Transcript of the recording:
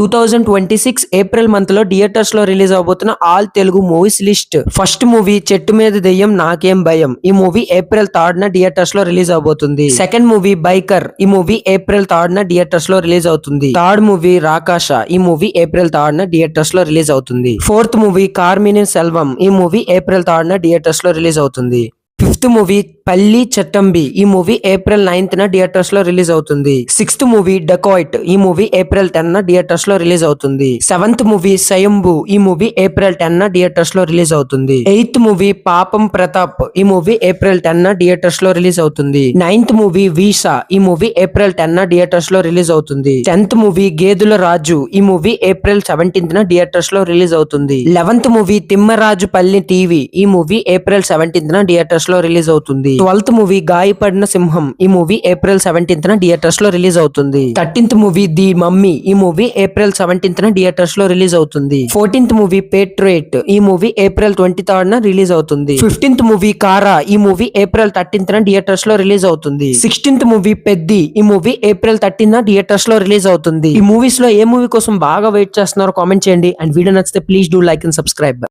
2026 April month లో theatres లో release అవబోతున్న all Telugu movies list. First movie చెట్టు మీద దెయ్యం నాకేం భయం. ఈ మూవీ ఏప్రిల్ 3rd న థియేటర్స్ లో రిలీజ్ అవబోతుంది. Second movie biker. ఈ మూవీ ఏప్రిల్ 3rd న థియేటర్స్ లో రిలీజ్ అవుతుంది. Third movie Rakasa. ఈ మూవీ ఏప్రిల్ 3rd న థియేటర్స్ లో రిలీజ్ అవుతుంది. Fourth movie Karmini Selvam. ఈ మూవీ ఏప్రిల్ 3rd న థియేటర్స్ లో రిలీజ్ అవుతుంది. ఫిఫ్త్ మూవీ పల్లి చట్టంబి. ఈ మూవీ ఏప్రిల్ 9th న థియేటర్స్ లో రిలీజ్ అవుతుంది. Sixth movie dacoit. ఈ మూవీ ఏప్రిల్ 10 న థియేటర్స్ లో రిలీజ్ అవుతుంది. సెవెంత్ మూవీ స్వయంభూ. ఈ మూవీ ఏప్రిల్ 10 న థియేటర్స్ లో రిలీజ్ అవుతుంది. ఎయిత్ మూవీ పాపం ప్రతాప్. ఈ మూవీ ఏప్రిల్ 10 న థియేటర్స్ లో రిలీజ్ అవుతుంది. Ninth movie visa. ఈ మూవీ ఏప్రిల్ 10 న థియేటర్స్ లో రిలీజ్ అవుతుంది. 10th మూవీ గేదుల రాజు. ఈ మూవీ ఏప్రిల్ 17th న థియేటర్స్ లో రిలీజ్ అవుతుంది. 11th మూవీ తిమ్మరాజు పల్లి టీవీ. ఈ మూవీ ఏప్రిల్ 17th న థియేటర్స్ లో రిలీజ్ అవుతుంది. 12th మూవీ గాయపడిన సింహం. ఈ మూవీ ఏప్రిల్ 17th న థియేటర్స్ లో రిలీజ్ అవుతుంది. 13th movie the mummy. ఈ మూవీ ఏప్రిల్ 17th న థియేటర్స్ లో రిలీజ్ అవుతుంది. 14th movie పేట్రేట్. ఈ మూవీ ఏప్రిల్ 23rd న రిలీజ్ అవుతుంది. 15th మూవీ కారా. ఈ మూవీ ఏప్రిల్ 13th న థియేటర్స్ లో రిలీజ్ అవుతుంది. 16th movie Peddi. ఈ మూవీ ఏప్రిల్ 13th న థియేటర్స్ లో రిలీజ్ అవుతుంది. ఈ మూవీస్ లో ఏ మూవీ కోసం బాగా వెయిట్ చేస్తున్నారో కామెంట్ చేయండి. అండ్ వీడియో నచ్చితే please do like and subscribe.